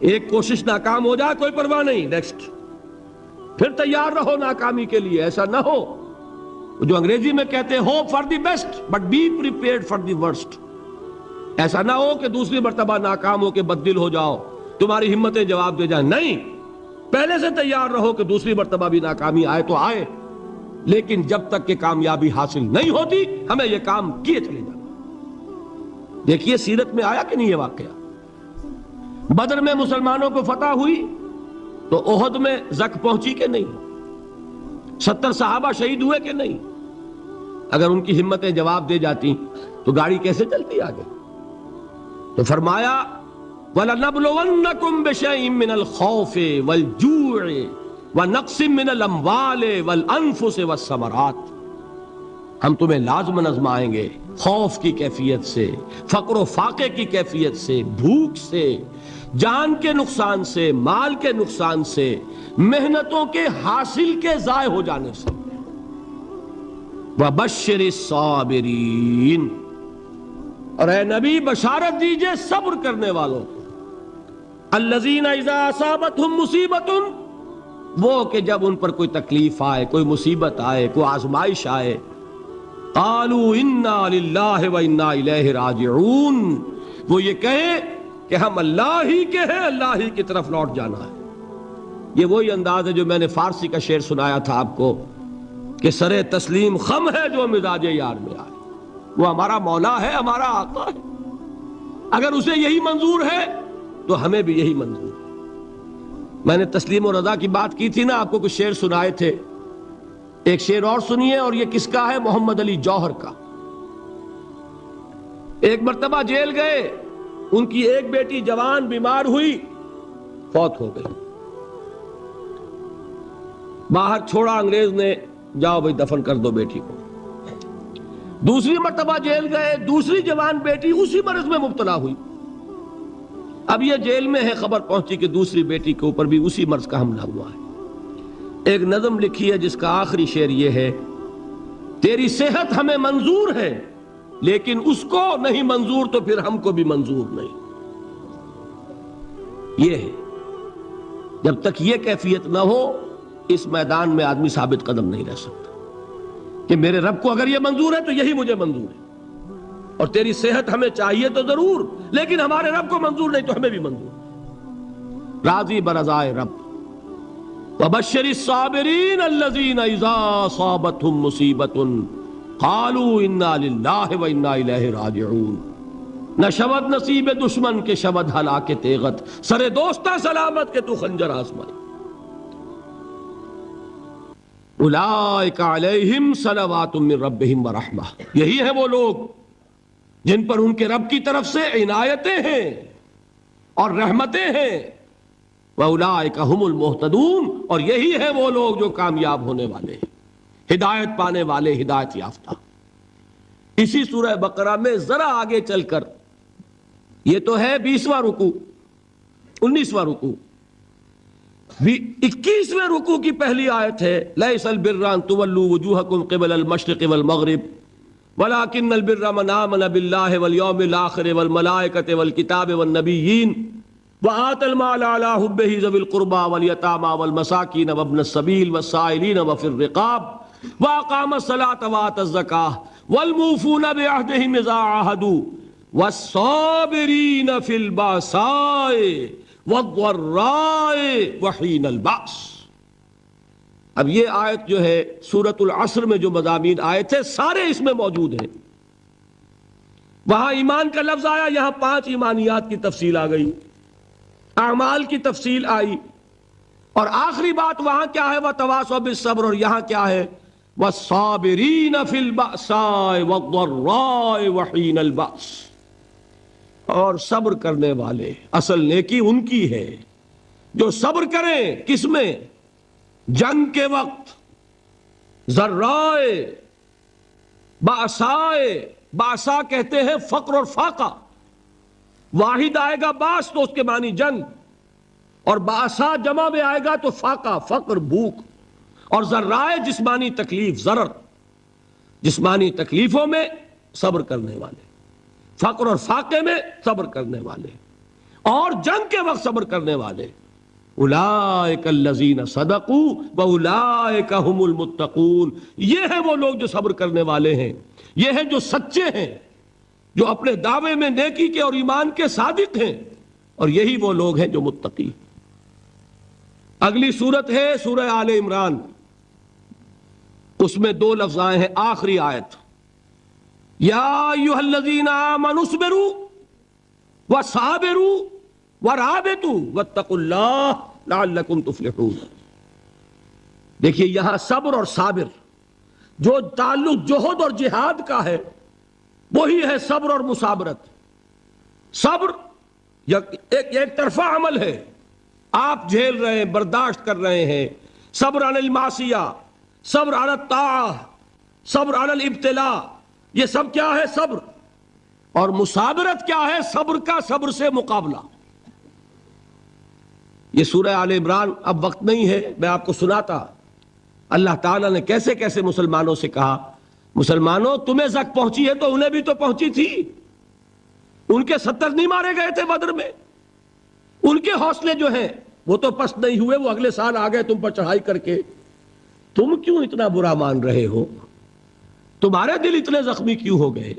ایک کوشش ناکام ہو جائے کوئی پرواہ نہیں، نیکسٹ، پھر تیار رہو ناکامی کے لیے. ایسا نہ ہو جو انگریزی میں کہتے ہیں hope for the best but be prepared for the worst. ایسا نہ ہو کہ دوسری مرتبہ ناکام ہو کے بددل ہو جاؤ، تمہاری ہمتیں جواب دے جائیں. نہیں، پہلے سے تیار رہو کہ دوسری مرتبہ بھی ناکامی آئے تو آئے، لیکن جب تک کہ کامیابی حاصل نہیں ہوتی ہمیں یہ کام کیے چلے جانا. دیکھیے سیرت میں آیا کہ نہیں یہ واقعہ؟ بدر میں مسلمانوں کو فتح ہوئی تو احد میں زک پہنچی کہ نہیں؟ 70 صحابہ شہید ہوئے کہ نہیں؟ اگر ان کی ہمتیں جواب دے جاتی تو گاڑی کیسے چلتی آگے؟ تو فرمایا وَلَنَبْلُوَنَّكُمْ بِشَيْءٍ مِّنَ الْخَوْفِ وَالْجُوعِ وَنَقْصٍ مِّنَ الْأَمْوَالِ وَالْأَنفُسِ وَالثَّمَرَاتِ. ہم تمہیں لازماً آزمائیں گے، خوف کی کیفیت سے، فقر و فاقے کی کیفیت سے، بھوک سے، جان کے نقصان سے، مال کے نقصان سے، محنتوں کے حاصل کے ضائع ہو جانے سے. وَبَشِّرِ الصَّابِرِينَ، اور اے نبی بشارت دیجئے صبر کرنے والوں کو. الَّذِينَ إِذَا أَصَابَتْهُمْ مُصِيبَةٌ، وہ کہ جب ان پر کوئی تکلیف آئے، کوئی مصیبت آئے، کوئی آزمائش آئے، قالوا انا للہ و انا الیہ راجعون، وہ یہ کہیں کہ ہم اللہ ہی کے ہیں، اللہ ہی کی طرف لوٹ جانا ہے. یہ وہی انداز ہے جو میں نے فارسی کا شعر سنایا تھا آپ کو کہ سرے تسلیم خم ہے جو مزاج یار میں آئے. وہ ہمارا مولا ہے، ہمارا آقا ہے، اگر اسے یہی منظور ہے تو ہمیں بھی یہی منظور ہے. میں نے تسلیم و رضا کی بات کی تھی نا، آپ کو کچھ شعر سنائے تھے. ایک شعر اور سنیے، اور یہ کس کا ہے؟ محمد علی جوہر کا. ایک مرتبہ جیل گئے، ان کی ایک بیٹی جوان بیمار ہوئی، فوت ہو گئی. باہر چھوڑا انگریز نے، جاؤ بھائی دفن کر دو بیٹی کو. دوسری مرتبہ جیل گئے، دوسری جوان بیٹی اسی مرض میں مبتلا ہوئی. اب یہ جیل میں ہے، خبر پہنچی کہ دوسری بیٹی کے اوپر بھی اسی مرض کا حملہ ہوا ہے. ایک نظم لکھی ہے جس کا آخری شعر یہ ہے: تیری صحت ہمیں منظور ہے لیکن اس کو نہیں منظور تو پھر ہم کو بھی منظور نہیں. یہ ہے، جب تک یہ کیفیت نہ ہو اس میدان میں آدمی ثابت قدم نہیں رہ سکتا کہ میرے رب کو اگر یہ منظور ہے تو یہی مجھے منظور ہے، اور تیری صحت ہمیں چاہیے تو ضرور، لیکن ہمارے رب کو منظور نہیں تو ہمیں بھی منظور. راضی برضائے رب. وَبَشِّرِ الصَّابِرِينَ الَّذِينَ إِذَا أَصَابَتْهُمْ مُصِيبَةٌ قَالُوا إِنَّا لِلَّهِ وَإِنَّا إِلَيْهِ رَاجِعُونَ. نہ شود نصیب دشمن کے شود ہلاک تیغت، سر دوستہ سلامت کے تو خنجر آزمائی. اولئک علیہم صلوات من ربہم ورحمہ، یہی ہے وہ لوگ جن پر ان کے رب کی طرف سے عنایتیں ہیں اور رحمتیں ہیں. وَأُولَئِكَ هُمُ الْمُهْتَدُونَ، اور یہی ہے وہ لوگ جو کامیاب ہونے والے ہیں، ہدایت پانے والے، ہدایت یافتہ. اسی سورہ بقرہ میں ذرا آگے چل کر، یہ تو ہے 20واں رکوع، 19واں رکوع، 21ویں رکوع کی پہلی آیت ہے: لَيْسَ الْبِرَّ أَن تُوَلُّوا وُجُوهَكُمْ قِبَلَ الْمَشْرِقِ وَالْمَغْرِبِ وَلَكِنَّ الْبِرَّ مَنْ آمَنَ بِاللَّهِ وَالْيَوْمِ الْآخِرِ وَالْمَلَائِكَةِ وَالْكِتَابِ وَالنَّبِيِّينَ وَآتَى المال على حبه ذوي القربى واليتامى والمساكين وابن السبيل والسائلين وفي الرقاب وأقام الصلاة وآتى الزكاة والموفون بعهدهم إذا عاهدوا والصابرين في البأساء والضراء وحين البأس. اب یہ آیت جو ہے سورۃ العصر میں جو مضامین آئے تھے سارے اس میں موجود ہیں. وہاں ایمان کا لفظ آیا، یہاں 5 ایمانیات کی تفصیل آ گئی، اعمال کی تفصیل آئی، اور آخری بات وہاں کیا ہے؟ وَتَوَاصَوْا بِالصَّبْرِ، اور یہاں کیا ہے؟ وَالصَّابِرِينَ فِي الْبَأْسَاءِ وَالضَّرَّاءِ وَحِينَ الْبَأْسِ، اور صبر کرنے والے. اصل نیکی ان کی ہے جو صبر کریں. کس میں؟ جنگ کے وقت. ذرائے، بأسائے، بأسا کہتے ہیں فقر اور فاقہ. واحد آئے گا باس تو اس کے معنی جنگ، اور بأسا جمع میں آئے گا تو فاقہ، فقر، بھوک. اور ذرائے جسمانی تکلیف، ضرر، جسمانی تکلیفوں میں صبر کرنے والے، فقر اور فاقے میں صبر کرنے والے. اور جنگ کے وقت صبر کرنے والے، اولئک الذین صدقوا واولئک هم المتقون، یہ ہیں وہ لوگ جو صبر کرنے والے ہیں، یہ ہیں جو سچے ہیں، جو اپنے دعوے میں نیکی کے اور ایمان کے صادق ہیں، اور یہی وہ لوگ ہیں جو متقی۔ اگلی صورت ہے سورہ آل عمران، اس میں 2 لفظ آئے ہیں، آخری آیت، یا ایھا الذین آمنوا اصبروا وصابروا ورابطوا واتقوا اللہ لعلکم تفلحون۔ دیکھیے یہاں صبر اور صابر جو تعلق جہد اور جہاد کا ہے وہی ہے صبر اور مصابرت۔ صبر ایک طرفہ عمل ہے، آپ جھیل رہے ہیں، برداشت کر رہے ہیں، صبر علی المعصیہ، صبر علی الطاعہ، صبر علی الابتلاء، یہ سب کیا ہے؟ صبر۔ اور مصابرت کیا ہے؟ صبر کا صبر سے مقابلہ۔ یہ سورہ آل عمران، اب وقت نہیں ہے میں آپ کو سناتا اللہ تعالیٰ نے کیسے کیسے مسلمانوں سے کہا، مسلمانوں تمہیں زک پہنچی ہے تو انہیں بھی تو پہنچی تھی، ان کے 70 نہیں مارے گئے تھے بدر میں، ان کے حوصلے جو ہیں وہ تو پست نہیں ہوئے، وہ اگلے سال آ گئے تم پر چڑھائی کر کے، تم کیوں اتنا برا مان رہے ہو؟ تمہارے دل اتنے زخمی کیوں ہو گئے؟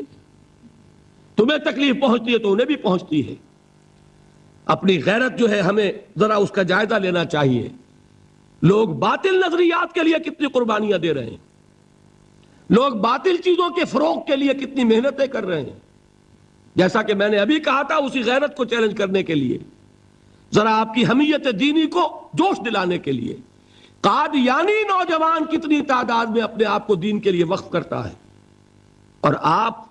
تمہیں تکلیف پہنچتی ہے تو انہیں بھی پہنچتی ہے۔ اپنی غیرت جو ہے ہمیں ذرا اس کا جائزہ لینا چاہیے۔ لوگ باطل نظریات کے لیے کتنی قربانیاں دے رہے ہیں، لوگ باطل چیزوں کے فروغ کے لیے کتنی محنتیں کر رہے ہیں۔ جیسا کہ میں نے ابھی کہا تھا، اسی غیرت کو چیلنج کرنے کے لیے، ذرا آپ کی حمیت دینی کو جوش دلانے کے لیے، قادیانی نوجوان کتنی تعداد میں اپنے آپ کو دین کے لیے وقف کرتا ہے، اور آپ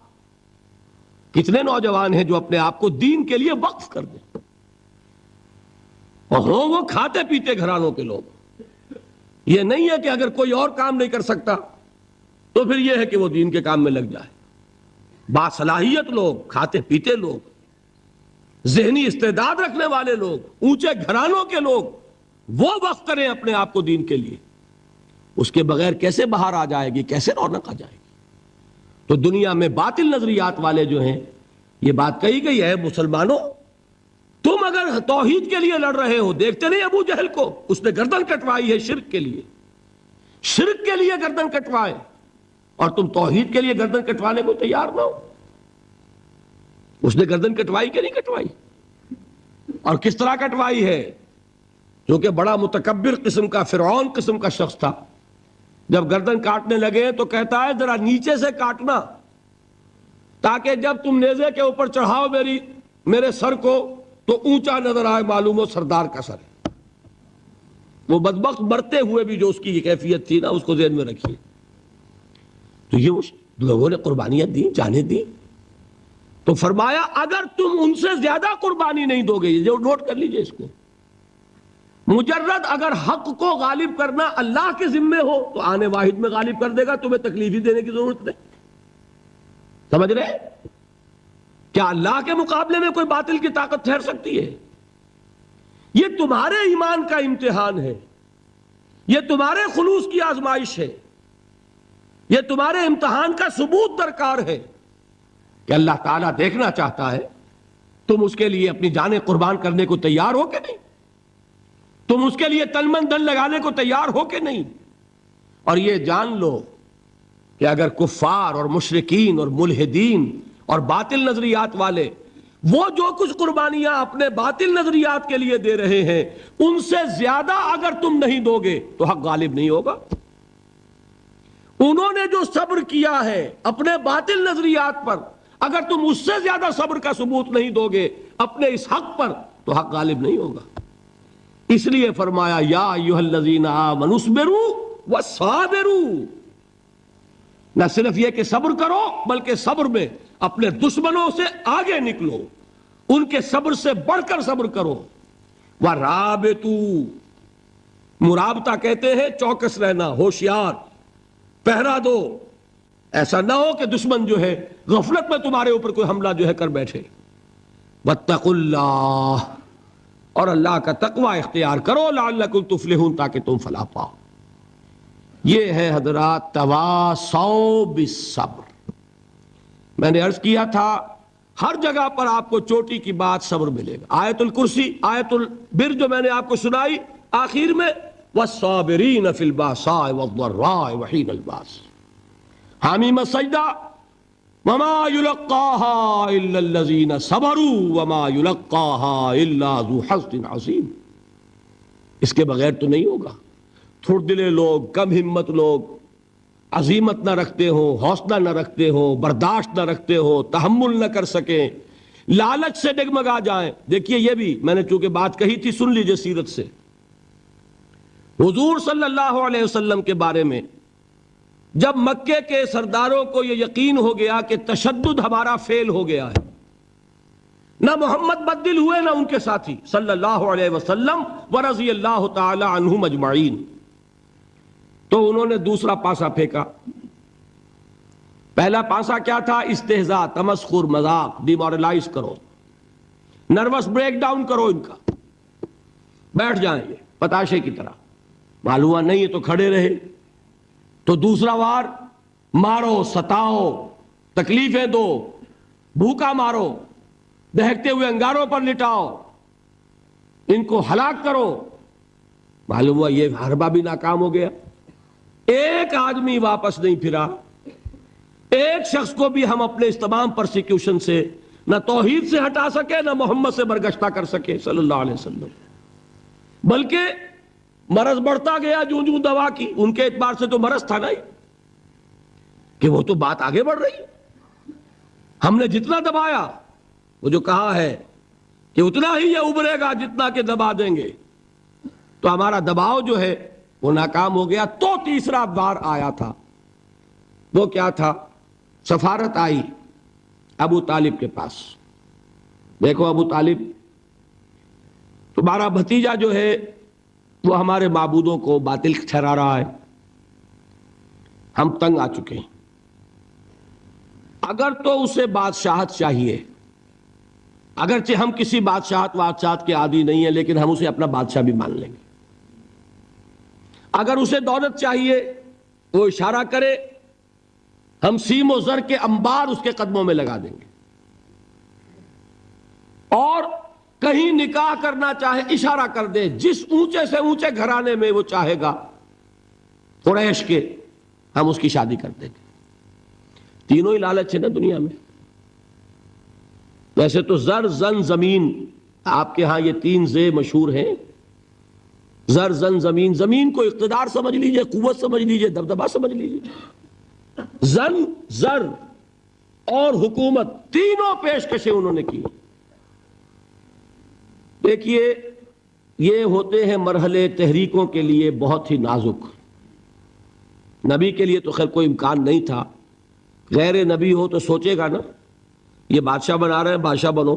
کتنے نوجوان ہیں جو اپنے آپ کو دین کے لیے وقف کر دیں، اور ہوں وہ کھاتے پیتے گھرانوں کے لوگ۔ یہ نہیں ہے کہ اگر کوئی اور کام نہیں کر سکتا تو پھر یہ ہے کہ وہ دین کے کام میں لگ جائے۔ باصلاحیت لوگ، کھاتے پیتے لوگ، ذہنی استعداد رکھنے والے لوگ، اونچے گھرانوں کے لوگ، وہ وقف کریں اپنے آپ کو دین کے لیے۔ اس کے بغیر کیسے باہر آ جائے گی، کیسے رونق آ جائے گی؟ تو دنیا میں باطل نظریات والے جو ہیں، یہ بات کہی گئی ہے، مسلمانوں تم اگر توحید کے لیے لڑ رہے ہو، دیکھتے نہیں ابو جہل کو، اس نے گردن کٹوائی ہے شرک کے لیے، شرک کے لیے گردن کٹوائے، اور تم توحید کے لیے گردن کٹوانے کو تیار نہ ہو۔ اس نے گردن کٹوائی کہ نہیں کٹوائی؟ اور کس طرح کٹوائی ہے؟ جو کہ بڑا متکبر قسم کا، فرعون قسم کا شخص تھا، جب گردن کاٹنے لگے تو کہتا ہے ذرا نیچے سے کاٹنا، تاکہ جب تم نیزے کے اوپر چڑھاؤ میرے سر کو تو اونچا نظر آئے، معلوم ہو سردار کا سر ہے۔ وہ بدبخت مرتے ہوئے بھی جو اس کی کیفیت تھی نا، اس کو ذہن میں رکھیے۔ تو یہ اس لوگوں نے قربانیاں دی، جانیں دی، تو فرمایا اگر تم ان سے زیادہ قربانی نہیں دو گے، جو نوٹ کر لیجئے اس کو، مجرد اگر حق کو غالب کرنا اللہ کے ذمے ہو تو آنے واحد میں غالب کر دے گا، تمہیں تکلیف ہی دینے کی ضرورت نہیں۔ سمجھ رہے؟ کیا اللہ کے مقابلے میں کوئی باطل کی طاقت ٹھہر سکتی ہے؟ یہ تمہارے ایمان کا امتحان ہے، یہ تمہارے خلوص کی آزمائش ہے، یہ تمہارے امتحان کا ثبوت درکار ہے کہ اللہ تعالیٰ دیکھنا چاہتا ہے تم اس کے لیے اپنی جانیں قربان کرنے کو تیار ہو کہ نہیں، تم اس کے لیے تن من دھن لگانے کو تیار ہو کہ نہیں۔ اور یہ جان لو کہ اگر کفار اور مشرکین اور ملحدین اور باطل نظریات والے وہ جو کچھ قربانیاں اپنے باطل نظریات کے لیے دے رہے ہیں، ان سے زیادہ اگر تم نہیں دو گے تو حق غالب نہیں ہوگا۔ انہوں نے جو صبر کیا ہے اپنے باطل نظریات پر، اگر تم اس سے زیادہ صبر کا ثبوت نہیں دو گے اپنے اس حق پر تو حق غالب نہیں ہوگا۔ اس لیے فرمایا یا ایھا الذین آمنوا اصبروا وصابروا، نہ صرف یہ کہ صبر کرو بلکہ صبر میں اپنے دشمنوں سے آگے نکلو، ان کے صبر سے بڑھ کر صبر کرو۔ ورابطوا، مرابطہ کہتے ہیں چوکس رہنا، ہوشیار، پہرا دو، ایسا نہ ہو کہ دشمن جو ہے غفلت میں تمہارے اوپر کوئی حملہ جو ہے کر بیٹھے۔ واتقوا اللہ، اور اللہ کا تقوی اختیار کرو، لعلکم تفلحون، تاکہ تم فلاح پاؤ۔ یہ ہے حضرات تواصوا بالصبر۔ میں نے عرض کیا تھا ہر جگہ پر آپ کو چوٹی کی بات صبر ملے گا. آیت الکرسی، آیت البر جو میں نے آپ کو سنائی آخر میں، والصابرین فی الباساء والضراء وحین الباس. حامیم السجدہ، وما یلقاها الا الذین صبروا وما یلقاها الا ذو حظ عظیم. اس کے بغیر تو نہیں ہوگا. تھوڑ دلے لوگ، کم ہمت لوگ، عزیمت نہ رکھتے ہو، حوصلہ نہ رکھتے ہو، برداشت نہ رکھتے ہو، تحمل نہ کر سکیں، لالچ سے ڈگمگا جائیں. دیکھیے یہ بھی میں نے چونکہ بات کہی تھی، سن لیجئے سیرت سے. حضور صلی اللہ علیہ وسلم کے بارے میں جب مکے کے سرداروں کو یہ یقین ہو گیا کہ تشدد ہمارا فیل ہو گیا ہے، نہ محمد بدل ہوئے نہ ان کے ساتھی صلی اللہ علیہ وسلم ورضی اللہ تعالی عنہم اجمعین، تو انہوں نے دوسرا پاسا پھینکا. پہلا پاسا کیا تھا؟ استہزاء، تمسخر، مذاق، ڈیمورلائز کرو، نروس بریک ڈاؤن کرو، ان کا بیٹھ جائیں یہ پتاشے کی طرح. معلوم ہوا نہیں ہے تو کھڑے رہے. تو دوسرا وار، مارو، ستاؤ، تکلیفیں دو، بھوکا مارو، دہکتے ہوئے انگاروں پر لٹاؤ، ان کو ہلاک کرو. معلوم ہوا یہ حربہ بھی ناکام ہو گیا. ایک آدمی واپس نہیں پھرا. ایک شخص کو بھی ہم اپنے اس تمام پرسیکیوشن سے نہ توحید سے ہٹا سکے، نہ محمد سے برگشتہ کر سکے صلی اللہ علیہ وسلم. بلکہ مرض بڑھتا گیا جوں جوں دوا کی. ان کے اعتبار سے تو مرض تھا نہیں کہ وہ تو بات آگے بڑھ رہی. ہم نے جتنا دبایا، وہ جو کہا ہے کہ اتنا ہی یہ ابھرے گا جتنا کہ دبا دیں گے، تو ہمارا دباؤ جو ہے وہ ناکام ہو گیا. تو تیسرا بار آیا تھا. وہ کیا تھا؟ سفارت آئی ابو طالب کے پاس. دیکھو ابو طالب، تمہارا بھتیجا جو ہے وہ ہمارے معبودوں کو باطل ٹھہرا رہا ہے، ہم تنگ آ چکے ہیں. اگر تو اسے بادشاہت چاہیے، اگرچہ ہم کسی بادشاہت کے عادی نہیں ہیں، لیکن ہم اسے اپنا بادشاہ بھی مان لیں گے. اگر اسے دولت چاہیے، وہ اشارہ کرے، ہم سیم و زر کے انبار اس کے قدموں میں لگا دیں گے. اور کہیں نکاح کرنا چاہے اشارہ کر دے، جس اونچے سے اونچے گھرانے میں وہ چاہے گا قریش کے، ہم اس کی شادی کر دیں گے. تینوں ہی لالچ ہے نا دنیا میں. ویسے تو زر، زن، زمین، آپ کے ہاں یہ تین زے مشہور ہیں. زر، زن، زمین. زمین کو اقتدار سمجھ لیجئے، قوت سمجھ لیجئے، دبدبا سمجھ لیجئے. زن، زر اور حکومت، تینوں پیشکشیں انہوں نے کی. دیکھیے یہ ہوتے ہیں مرحلے تحریکوں کے لیے بہت ہی نازک. نبی کے لیے تو خیر کوئی امکان نہیں تھا. غیر نبی ہو تو سوچے گا نا، یہ بادشاہ بنا رہے ہیں، بادشاہ بنو،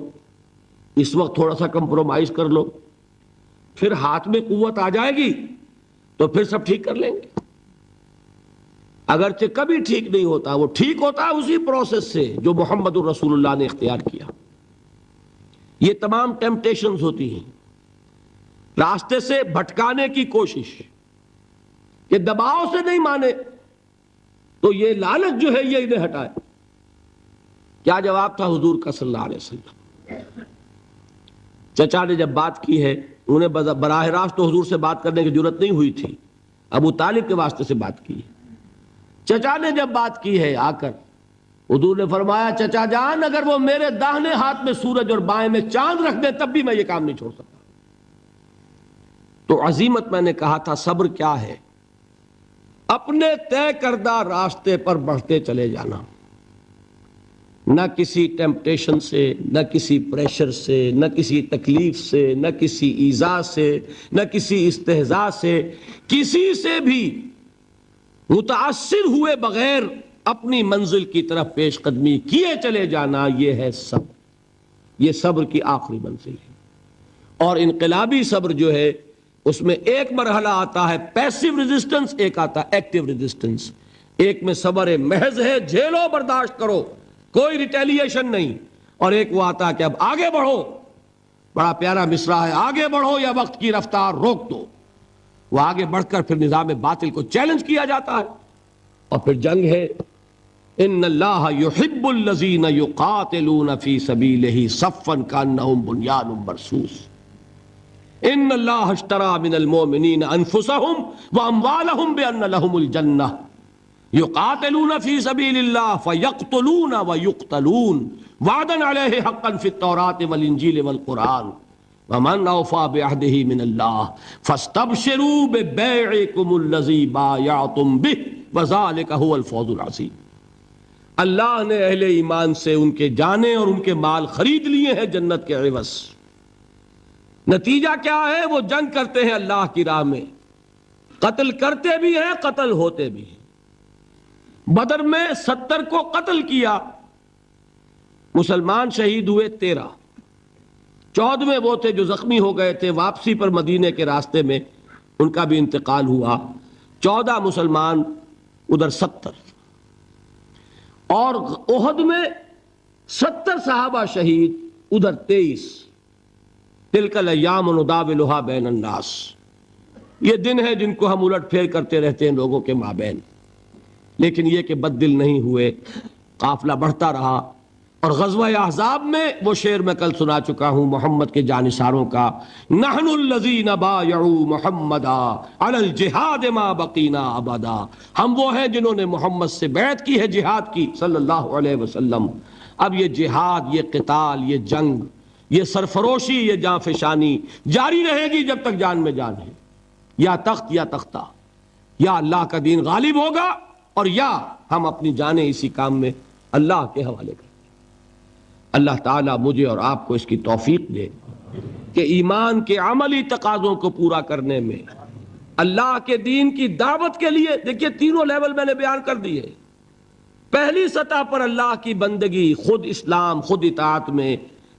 اس وقت تھوڑا سا کمپرومائز کر لو، پھر ہاتھ میں قوت آ جائے گی تو پھر سب ٹھیک کر لیں گے. اگرچہ کبھی ٹھیک نہیں ہوتا، وہ ٹھیک ہوتا ہے اسی پروسیس سے جو محمد الرسول اللہ نے اختیار کیا. یہ تمام ٹیمپٹیشنز ہوتی ہیں، راستے سے بھٹکانے کی کوشش، کہ دباؤ سے نہیں مانے تو یہ لالچ جو ہے یہ انہیں ہٹائے. کیا جواب تھا حضور کا صلی اللہ علیہ وسلم؟ چچا نے جب بات کی ہے، انہیں براہ راست تو حضور سے بات کرنے کی ضرورت نہیں ہوئی تھی، ابو طالب کے واسطے سے بات کی. چچا نے جب بات کی ہے آ کر، حضور نے فرمایا چچا جان اگر وہ میرے داہنے ہاتھ میں سورج اور بائیں میں چاند رکھ دیں تب بھی میں یہ کام نہیں چھوڑ سکتا. تو عزیمت میں نے کہا تھا، صبر کیا ہے؟ اپنے طے کردہ راستے پر بڑھتے چلے جانا، نہ کسی ٹیمپٹیشن سے، نہ کسی پریشر سے، نہ کسی تکلیف سے، نہ کسی ایذا سے، نہ کسی استہزاء سے، کسی سے بھی متاثر ہوئے بغیر اپنی منزل کی طرف پیش قدمی کیے چلے جانا. یہ ہے صبر. یہ صبر کی آخری منزل ہے. اور انقلابی صبر جو ہے اس میں ایک مرحلہ آتا ہے پیسیو ریزسٹنس، ایک آتا ہے ایکٹیو ریزسٹنس. ایک میں صبر محض ہے، جھیلو، برداشت کرو، کوئی ریٹیلیشن نہیں. اور ایک وہ آتا ہے کہ اب آگے بڑھو. بڑا پیارا مصرع ہے، آگے بڑھو یا وقت کی رفتار روک دو. وہ آگے بڑھ کر پھر نظام باطل کو چیلنج کیا جاتا ہے، اور پھر جنگ ہے. ان اللہ یحب الذین یقاتلون فی سبیلہ صفا کانہم بنیان مرصوص ان اللہ اشتری من المؤمنین انفسہم واموالہم بان لہم الجنہ یقاتلون فی سبیل اللہ فیقتلون ویقتلون وعدا علیہ حقا فی التوراۃ والانجیل والقرآن ومن اوفی بعہدہ من اللہ فاستبشروا ببیعکم الذی بایعتم بہ وذلک هو الفوز العظیم۔ اللہ نے اہل ایمان سے ان کے جانیں اور ان کے مال خرید لیے ہیں جنت کے عوض۔ نتیجہ کیا ہے؟ وہ جنگ کرتے ہیں اللہ کی راہ میں، قتل کرتے بھی ہیں، قتل ہوتے بھی ہیں۔ بدر میں 70 کو قتل کیا، مسلمان شہید ہوئے 13، 14 وہ تھے جو زخمی ہو گئے تھے، واپسی پر مدینے کے راستے میں ان کا بھی انتقال ہوا، 14 مسلمان ادھر 70، اور احد میں 70 صحابہ شہید ادھر 23۔ تلک الایام نداولها بین الناس، یہ دن ہے جن کو ہم الٹ پھیر کرتے رہتے ہیں لوگوں کے مابین، لیکن یہ کہ بد دل نہیں ہوئے، قافلہ بڑھتا رہا۔ اور غزوہ احزاب میں وہ شعر میں کل سنا چکا ہوں محمد کے جانثاروں کا، نحن الذین بایعوا محمدا علی الجہاد ما بقینا ابدا، ہم وہ ہیں جنہوں نے محمد سے بیعت کی ہے جہاد کی صلی اللہ علیہ وسلم۔ اب یہ جہاد، یہ قتال، یہ جنگ، یہ سرفروشی، یہ جاں فشانی جاری رہے گی جب تک جان میں جان ہے، یا تخت یا تختہ، یا اللہ کا دین غالب ہوگا اور یا ہم اپنی جانیں اسی کام میں اللہ کے حوالے کریں۔ اللہ تعالیٰ مجھے اور آپ کو اس کی توفیق دے کہ ایمان کے عملی تقاضوں کو پورا کرنے میں، اللہ کے دین کی دعوت کے لیے، دیکھیے تینوں لیول میں نے بیان کر دیے۔ پہلی سطح پر اللہ کی بندگی، خود اسلام، خود اطاعت میں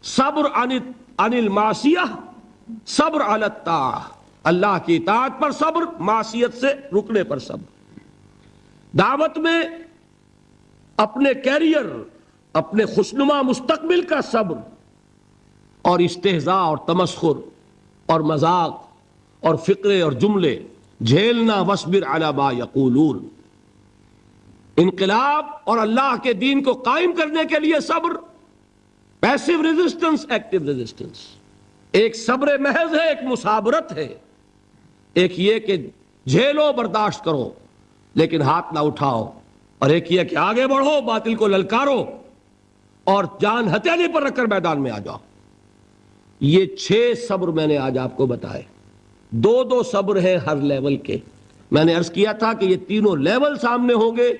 صبر عن المعصیہ، صبر علی الطاعہ، اللہ کی اطاعت پر صبر، معصیت سے رکنے پر صبر۔ دعوت میں اپنے کیریئر، اپنے خوشنما مستقبل کا صبر، اور استہزاء اور تمسخر اور مذاق اور فقرے اور جملے جھیلنا، وصبر علی ما یقولون۔ انقلاب اور اللہ کے دین کو قائم کرنے کے لیے صبر، پیسو ریزسٹنس، ایکٹیو ریزسٹنس۔ ایک صبر محض ہے، ایک مصابرت ہے، ایک یہ کہ جھیلو، برداشت کرو لیکن ہاتھ نہ اٹھاؤ، اور ایک یہ کہ آگے بڑھو، باطل کو للکارو اور جان ہتھیلی پر رکھ کر میدان میں آ جاؤ۔ یہ 6 صبر میں نے آج آپ کو بتائے، 2 صبر ہیں ہر لیول کے۔ میں نے عرض کیا تھا کہ یہ تینوں لیول سامنے ہوں گے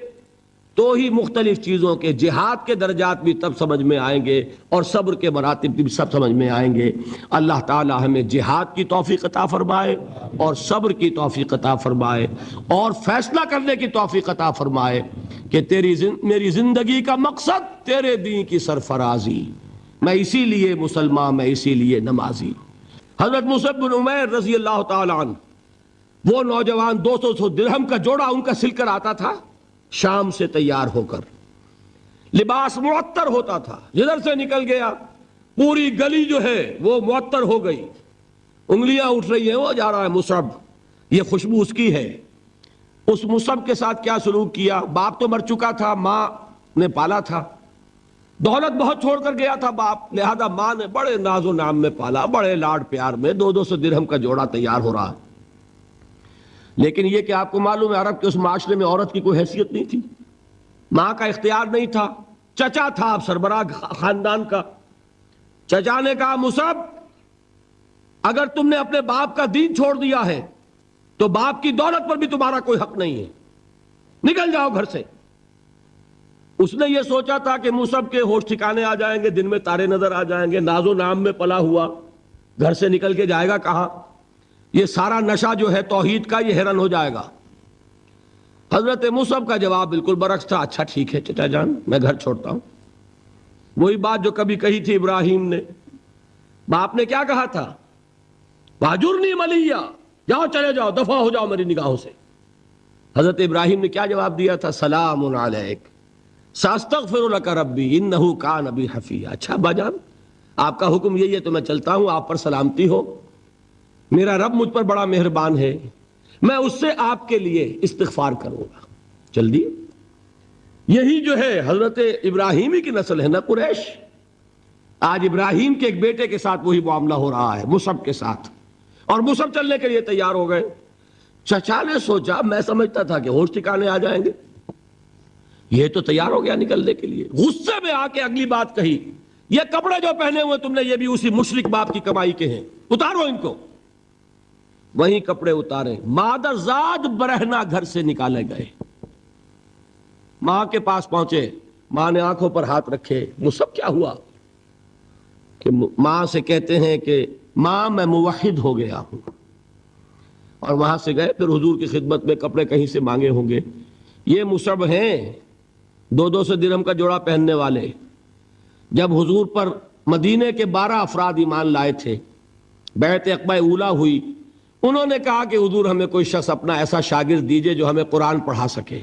تو ہی مختلف چیزوں کے، جہاد کے درجات بھی تب سمجھ میں آئیں گے اور صبر کے مراتب بھی سب سمجھ میں آئیں گے۔ اللہ تعالی ہمیں جہاد کی توفیق عطا فرمائے اور صبر کی توفیق عطا فرمائے اور فیصلہ کرنے کی توفیق عطا فرمائے کہ میری زندگی کا مقصد تیرے دین کی سرفرازی، میں اسی لیے مسلمان، میں اسی لیے نمازی۔ حضرت مصعب بن عمیر رضی اللہ تعالی عنہ، وہ نوجوان 200 درہم کا جوڑا ان کا سل کر آتا تھا شام سے تیار ہو کر، لباس معطر ہوتا تھا، جدھر سے نکل گیا پوری گلی جو ہے وہ معطر ہو گئی، انگلیاں اٹھ رہی ہیں، وہ جا رہا ہے مصعب، یہ خوشبو اس کی ہے۔ اس مصعب کے ساتھ کیا سلوک کیا؟ باپ تو مر چکا تھا، ماں نے پالا تھا، دولت بہت چھوڑ کر گیا تھا باپ، لہذا ماں نے بڑے ناز و نام میں پالا، بڑے لاڈ پیار میں، 200 درہم کا جوڑا تیار ہو رہا۔ لیکن یہ کہ آپ کو معلوم ہے عرب کے اس معاشرے میں عورت کی کوئی حیثیت نہیں تھی، ماں کا اختیار نہیں تھا، چچا تھا اب سربراہ خاندان کا۔ چچا نے کہا مصعب اگر تم نے اپنے باپ کا دین چھوڑ دیا ہے تو باپ کی دولت پر بھی تمہارا کوئی حق نہیں ہے، نکل جاؤ گھر سے۔ اس نے یہ سوچا تھا کہ مصعب کے ہوش ٹھکانے آ جائیں گے، دن میں تارے نظر آ جائیں گے، ناز و نام میں پلا ہوا گھر سے نکل کے جائے گا کہاں، یہ سارا نشہ جو ہے توحید کا یہ حیران ہو جائے گا۔ حضرت مصعب کا جواب بالکل برعکس تھا، اچھا ٹھیک ہے چچا جان، میں گھر چھوڑتا ہوں۔ وہی بات جو کبھی کہی تھی ابراہیم نے، باپ نے کیا کہا تھا؟ واجرنی ملیہ، جاؤ چلے جاؤ، دفع ہو جاؤ میری نگاہوں سے۔ حضرت ابراہیم نے کیا جواب دیا تھا؟ سلام علیک ساستغفر لک ربی انہ کان بی حفیہ۔ اچھا ابا جان، آپ کا حکم یہی ہے تو میں چلتا ہوں، آپ پر سلامتی ہو، میرا رب مجھ پر بڑا مہربان ہے، میں اس سے آپ کے لیے استغفار کروں گا۔ چل دی یہی جو ہے حضرت ابراہیمی کی نسل ہے نا قریش. آج ابراہیم کے ایک بیٹے کے ساتھ وہی معاملہ ہو رہا ہے مصعب کے ساتھ, اور مصعب چلنے کے لیے تیار ہو گئے. چچا نے سوچا, میں سمجھتا تھا کہ ہوش ٹھکانے آ جائیں گے, یہ تو تیار ہو گیا نکلنے کے لیے. غصے میں آ کے اگلی بات کہی, یہ کپڑے جو پہنے ہوئے تم نے یہ بھی اسی مشرک باپ کی کمائی کے ہیں, اتارو ان کو. وہیں کپڑے اتارے, مادر زاد برہنہ گھر سے نکالے گئے. ماں کے پاس پہنچے, ماں نے آنکھوں پر ہاتھ رکھے. مصعب کیا ہوا؟ کہ ماں سے کہتے ہیں کہ ماں میں موحد ہو گیا ہوں. اور وہاں سے گئے, پھر حضور کی خدمت میں کپڑے کہیں سے مانگے ہوں گے. یہ مصعب ہیں 200 درہم کا جوڑا پہننے والے. جب حضور پر مدینے کے 12 افراد ایمان لائے تھے, بیعت عقبہ اولیٰ ہوئی, انہوں نے کہا کہ حضور ہمیں کوئی شخص اپنا ایسا شاگرد دیجئے جو ہمیں قرآن پڑھا سکے.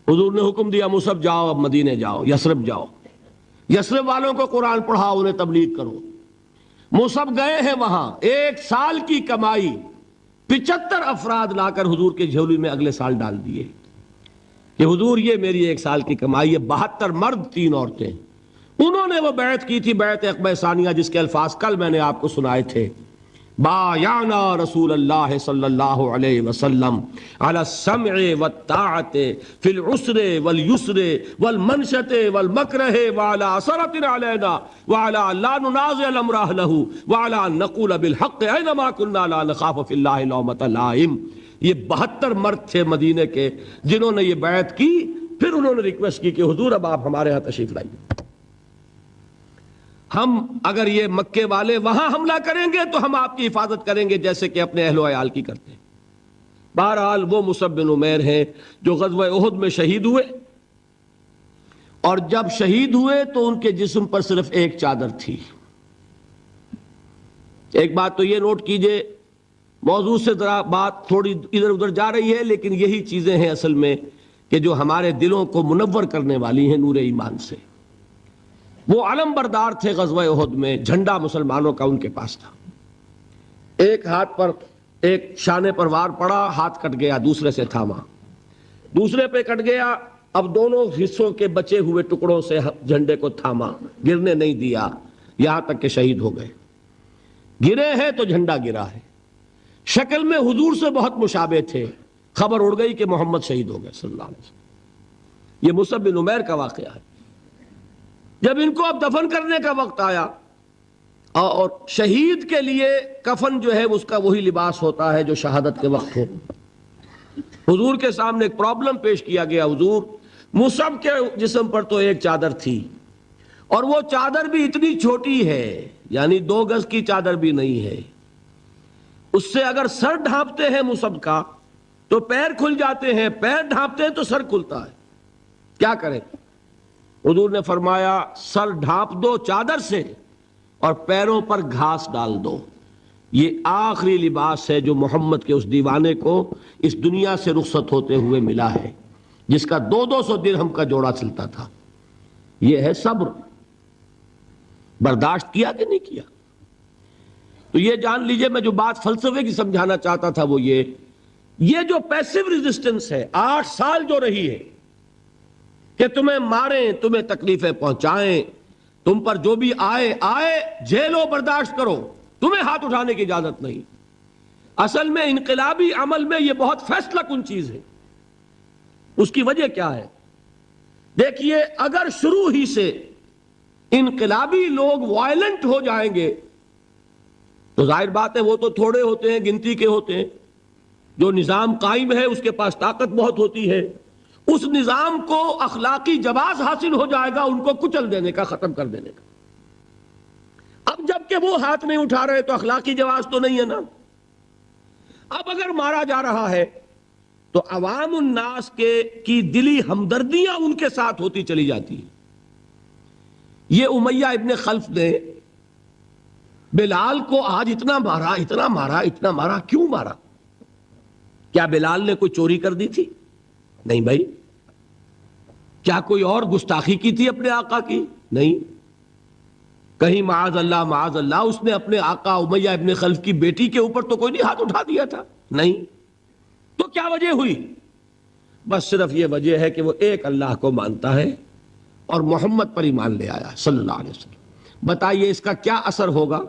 حضور نے حکم دیا, مصعب جاؤ, اب مدینے جاؤ, یثرب جاؤ, یثرب والوں کو قرآن پڑھاؤ, انہیں تبلیغ کرو. مصعب گئے ہیں وہاں, 1 سال کی کمائی 75 افراد لا کر حضور کے جھولی میں اگلے سال ڈال دیے کہ حضور یہ میری 1 سال کی کمائی ہے. 72 مرد 3 عورتیں, انہوں نے وہ بیعت کی تھی, بیعت عقبہ ثانیہ, جس کے الفاظ کل میں نے آپ کو سنائے تھے. بایعنا رسول اللہ صلی اللہ علیہ وسلم علی السمع والطاعت فی العسر والیسر والمنشط والمکرہ وعلی اثرۃ علینا وعلی لا ننازع الامر اہلہ وعلی ان نقول بالحق اینما کنا لا نخاف فی اللہ لومۃ لائم. یہ 72 مرد تھے مدینے کے جنہوں نے یہ بیعت کی. پھر انہوں نے ریکویسٹ کی کہ حضور اب آپ ہمارے ہاں تشریف لائیے, ہم اگر یہ مکے والے وہاں حملہ کریں گے تو ہم آپ کی حفاظت کریں گے جیسے کہ اپنے اہل و عیال کی کرتے ہیں. بہرحال وہ مصعب بن عمیر ہیں جو غزوہ احد میں شہید ہوئے, اور جب شہید ہوئے تو ان کے جسم پر صرف ایک چادر تھی. ایک بات تو یہ نوٹ کیجئے, موضوع سے ذرا بات تھوڑی ادھر ادھر جا رہی ہے, لیکن یہی چیزیں ہیں اصل میں کہ جو ہمارے دلوں کو منور کرنے والی ہیں نور ایمان سے. وہ علم بردار تھے غزوہ احد میں, جھنڈا مسلمانوں کا ان کے پاس تھا. ایک ہاتھ پر ایک شانے پر وار پڑا, ہاتھ کٹ گیا, دوسرے سے تھاما, دوسرے پہ کٹ گیا, اب دونوں حصوں کے بچے ہوئے ٹکڑوں سے جھنڈے کو تھاما, گرنے نہیں دیا, یہاں تک کہ شہید ہو گئے. گرے ہیں تو جھنڈا گرا ہے. شکل میں حضور سے بہت مشابہ تھے. خبر اڑ گئی کہ محمد شہید ہو گئے صلی اللہ علیہ وسلم. یہ مصعب بن عمیر کا واقعہ ہے. جب ان کو اب دفن کرنے کا وقت آیا, اور شہید کے لیے کفن جو ہے اس کا وہی لباس ہوتا ہے جو شہادت کے وقت ہو, حضور کے سامنے ایک پرابلم پیش کیا گیا. حضور, مصعب کے جسم پر تو ایک چادر تھی, اور وہ چادر بھی اتنی چھوٹی ہے, یعنی 2 گز کی چادر بھی نہیں ہے. اس سے اگر سر ڈھانپتے ہیں مصعب کا تو پیر کھل جاتے ہیں, پیر ڈھانپتے ہیں تو سر کھلتا ہے. کیا کریں؟ حضور نے فرمایا سر ڈھانپ دو چادر سے اور پیروں پر گھاس ڈال دو. یہ آخری لباس ہے جو محمد کے اس دیوانے کو اس دنیا سے رخصت ہوتے ہوئے ملا ہے, جس کا 200 درہم کا جوڑا چلتا تھا. یہ ہے صبر. برداشت کیا کہ نہیں کیا؟ تو یہ جان لیجئے, میں جو بات فلسفے کی سمجھانا چاہتا تھا وہ یہ جو پیسیو ریزسٹنس ہے 8 سال جو رہی ہے کہ تمہیں ماریں, تمہیں تکلیفیں پہنچائیں, تم پر جو بھی آئے جھیلو, برداشت کرو, تمہیں ہاتھ اٹھانے کی اجازت نہیں. اصل میں انقلابی عمل میں یہ بہت فیصلہ کن چیز ہے. اس کی وجہ کیا ہے؟ دیکھیے, اگر شروع ہی سے انقلابی لوگ وائلنٹ ہو جائیں گے تو ظاہر بات ہے وہ تو تھوڑے ہوتے ہیں, گنتی کے ہوتے ہیں. جو نظام قائم ہے اس کے پاس طاقت بہت ہوتی ہے, اس نظام کو اخلاقی جواز حاصل ہو جائے گا ان کو کچل دینے کا, ختم کر دینے کا. اب جب کہ وہ ہاتھ نہیں اٹھا رہے تو اخلاقی جواز تو نہیں ہے نا. اب اگر مارا جا رہا ہے تو عوام الناس کی دلی ہمدردیاں ان کے ساتھ ہوتی چلی جاتی ہیں. یہ امیہ ابن خلف نے بلال کو آج اتنا مارا, اتنا مارا, اتنا مارا. کیوں مارا؟ کیا بلال نے کوئی چوری کر دی تھی؟ نہیں بھائی. کیا کوئی اور گستاخی کی تھی اپنے آقا کی؟ نہیں. کہیں معاذ اللہ اس نے اپنے آقا امیہ ابن خلف کی بیٹی کے اوپر تو کوئی نہیں ہاتھ اٹھا دیا تھا؟ نہیں. تو کیا وجہ ہوئی؟ بس صرف یہ وجہ ہے کہ وہ ایک اللہ کو مانتا ہے اور محمد پر ایمان لے آیا صلی اللہ علیہ وسلم۔ بتائیے اس کا کیا اثر ہوگا؟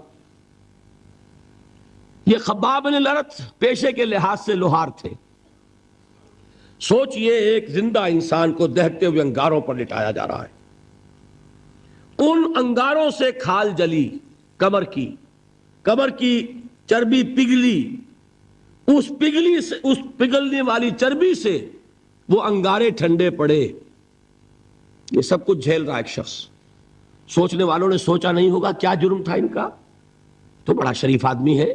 یہ خباب بن الارت پیشے کے لحاظ سے لوہار تھے۔ سوچئے ایک زندہ انسان کو دہتے ہوئے انگاروں پر لٹایا جا رہا ہے، ان انگاروں سے کھال جلی، کمر کی چربی پگھلی، اس پگھلنے والی چربی سے وہ انگارے ٹھنڈے پڑے، یہ سب کچھ جھیل رہا ایک شخص۔ سوچنے والوں نے سوچا نہیں ہوگا کیا جرم تھا ان کا، تو بڑا شریف آدمی ہے،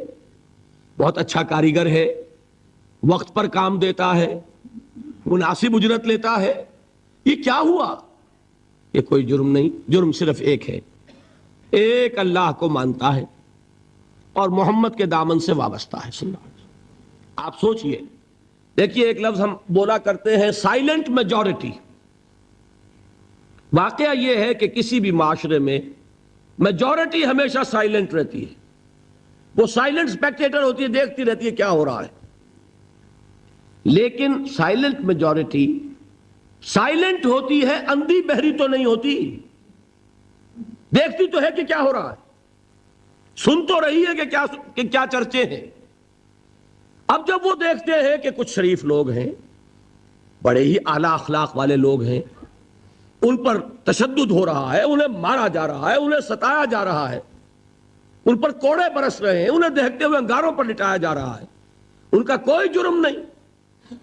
بہت اچھا کاریگر ہے، وقت پر کام دیتا ہے، مناسب اجرت لیتا ہے، یہ کیا ہوا؟ یہ کوئی جرم نہیں، جرم صرف ایک ہے، ایک اللہ کو مانتا ہے اور محمد کے دامن سے وابستہ ہے صلی اللہ علیہ وسلم۔ آپ سوچئے، دیکھیے ایک لفظ ہم بولا کرتے ہیں سائلنٹ میجورٹی۔ واقعہ یہ ہے کہ کسی بھی معاشرے میں میجورٹی ہمیشہ سائلنٹ رہتی ہے، وہ سائلنٹ اسپیکٹیٹر ہوتی ہے، دیکھتی رہتی ہے کیا ہو رہا ہے۔ لیکن سائلنٹ میجورٹی سائلنٹ ہوتی ہے، اندھی بہری تو نہیں ہوتی، دیکھتی تو ہے کہ کیا ہو رہا ہے، سن تو رہی ہے کہ کیا چرچے ہیں۔ اب جب وہ دیکھتے ہیں کہ کچھ شریف لوگ ہیں، بڑے ہی اعلیٰ اخلاق والے لوگ ہیں، ان پر تشدد ہو رہا ہے، انہیں مارا جا رہا ہے، انہیں ستایا جا رہا ہے، ان پر کوڑے برس رہے ہیں، انہیں دیکھتے ہوئے انگاروں پر لٹایا جا رہا ہے، ان کا کوئی جرم نہیں،